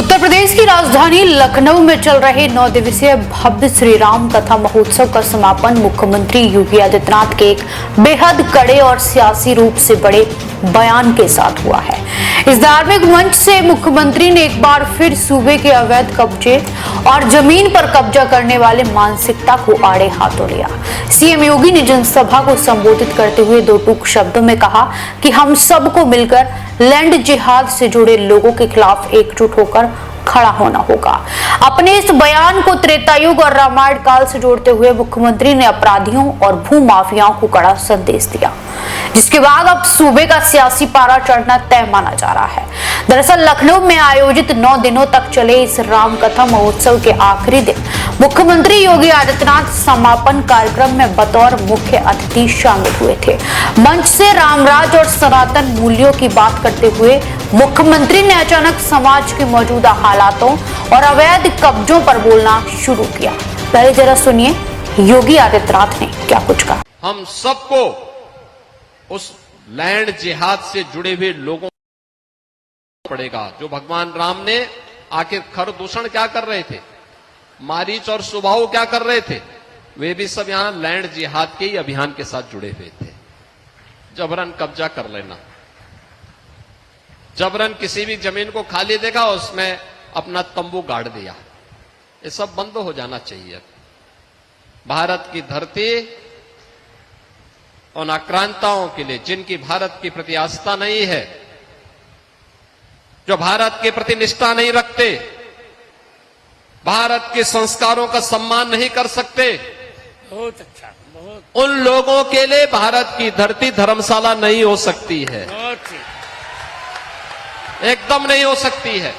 उत्तर प्रदेश की राजधानी लखनऊ में चल रहे 9 दिवसीय भव्य श्री राम कथा महोत्सव का समापन मुख्यमंत्री योगी आदित्यनाथ के एक बेहद कड़े और सियासी रूप से बड़े बयान के साथ हुआ है। इस धार्मिक मंच से मुख्यमंत्री ने एक बार फिर सूबे के अवैध कब्जे और जमीन पर कब्जा करने वाले मानसिकता को आड़े हाथों लिया। सीएम योगी ने जनसभा को संबोधित करते हुए दो टूक शब्दों में कहा कि हम सबको मिलकर लैंड जिहाद से जुड़े लोगों के खिलाफ एकजुट होकर खड़ा होना होगा। अपने इस बयान को त्रेतायुग और रामायण काल से जोड़ते हुए मुख्यमंत्री ने अपराधियों और भूमाफियाओं को कड़ा संदेश दिया, जिसके बाद अब सूबे का सियासी पारा चढ़ना तय माना जा रहा है। दरअसल लखनऊ में आयोजित 9 दिनों तक चले इस राम कथा महोत्सव के आखिरी दिन मुख्यमंत्री योगी आदित्यनाथ समापन कार्यक्रम में बतौर मुख्य अतिथि शामिल हुए थे। मंच से रामराज और सनातन मूल्यों की बात करते हुए मुख्यमंत्री ने अचानक समाज के मौजूदा हालातों और अवैध कब्जों पर बोलना शुरू किया। पहले जरा सुनिए योगी आदित्यनाथ ने क्या कुछ कहा। हम सबको उस लैंड जिहाद से जुड़े हुए लोगों पड़ेगा जो भगवान राम ने आखिर खर दूषण क्या कर रहे थे, मारीच और सुबाहु क्या कर रहे थे, वे भी सब यहां लैंड जिहाद के ही अभियान के साथ जुड़े हुए थे। जबरन कब्जा कर लेना, जबरन किसी भी जमीन को खाली देखा उसमें अपना तंबू गाड़ दिया, ये सब बंद हो जाना चाहिए। भारत की धरती उन आक्रांताओं के लिए जिनकी भारत के प्रति आस्था नहीं है, जो भारत के प्रति निष्ठा नहीं रखते, भारत के संस्कारों का सम्मान नहीं कर सकते, बहुत अच्छा, बहुत उन लोगों के लिए भारत की धरती धर्मशाला नहीं हो सकती है, एकदम नहीं हो सकती है।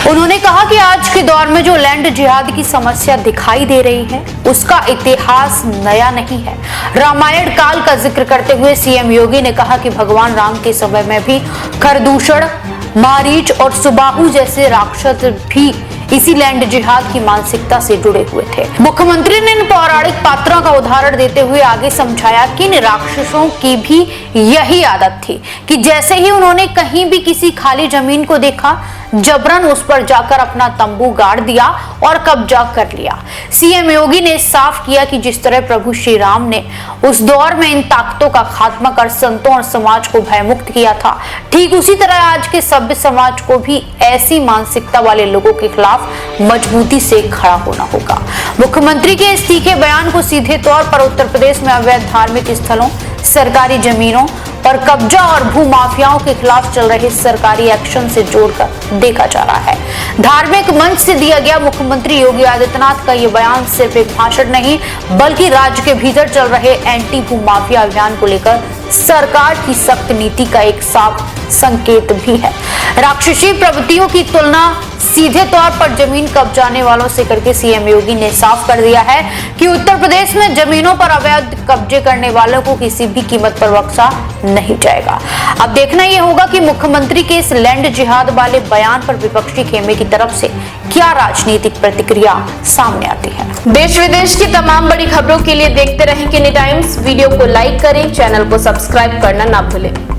उन्होंने कहा कि आज के दौर में जो लैंड जिहाद की समस्या दिखाई दे रही है उसका इतिहास नया नहीं है। रामायण काल का जिक्र करते हुए सीएम योगी ने कहा कि भगवान राम के समय में भी खरदूषण, मारीच और सुबाहु जैसे राक्षस भी इसी लैंड जिहाद की मानसिकता से जुड़े हुए थे। मुख्यमंत्री ने इन पौराणिक पात्रों का उदाहरण देते हुए आगे समझाया कि इन राक्षसों की भी यही आदत थी कि जैसे ही उन्होंने कहीं भी किसी खाली जमीन को देखा, जबरन उस पर जाकर अपना तंबू गाड़ दिया और कब्जा कर लिया। सीएम योगी ने साफ किया कि जिस तरह प्रभु श्री राम ने उस दौर में इन ताकतों का खात्मा कर संतों और समाज को भयमुक्त किया था, ठीक उसी तरह आज के सभ्य समाज को भी ऐसी मानसिकता वाले लोगों के खिलाफ मजबूती से खड़ा होना होगा। मुख्यमंत्री के इस तीखे बयान को सीधे तौर पर उत्तर प्रदेश में अवैध धार्मिक स्थलों, सरकारी जमीनों पर कब्जा और भूमाफियाओं के खिलाफ चल रहे सरकारी एक्शन से जोड़कर देखा जा रहा है। धार्मिक मंच से दिया गया मुख्यमंत्री योगी आदित्यनाथ का ये बयान सिर्फ एक भाषण नहीं बल्कि राज्य के भीतर चल रहे एंटी भूमाफिया अभियान को लेकर सरकार की सख्त नीति का एक साफ संकेत भी है। राक्षसी प्रवृत्तियों की तुलना सीधे तौर पर जमीन कब्जाने वालों से करके सीएम योगी ने साफ कर दिया है कि उत्तर प्रदेश में जमीनों पर अवैध कब्जे करने वालों को किसी भी कीमत पर बख्शा नहीं जाएगा। अब देखना यह होगा कि मुख्यमंत्री के इस लैंड जिहाद वाले बयान पर विपक्षी खेमे की तरफ से क्या राजनीतिक प्रतिक्रिया सामने आती है। देश विदेश की तमाम बड़ी खबरों के लिए देखते रहें किनी टाइम्स। वीडियो को लाइक करें, चैनल को सब्सक्राइब करना ना भूलें।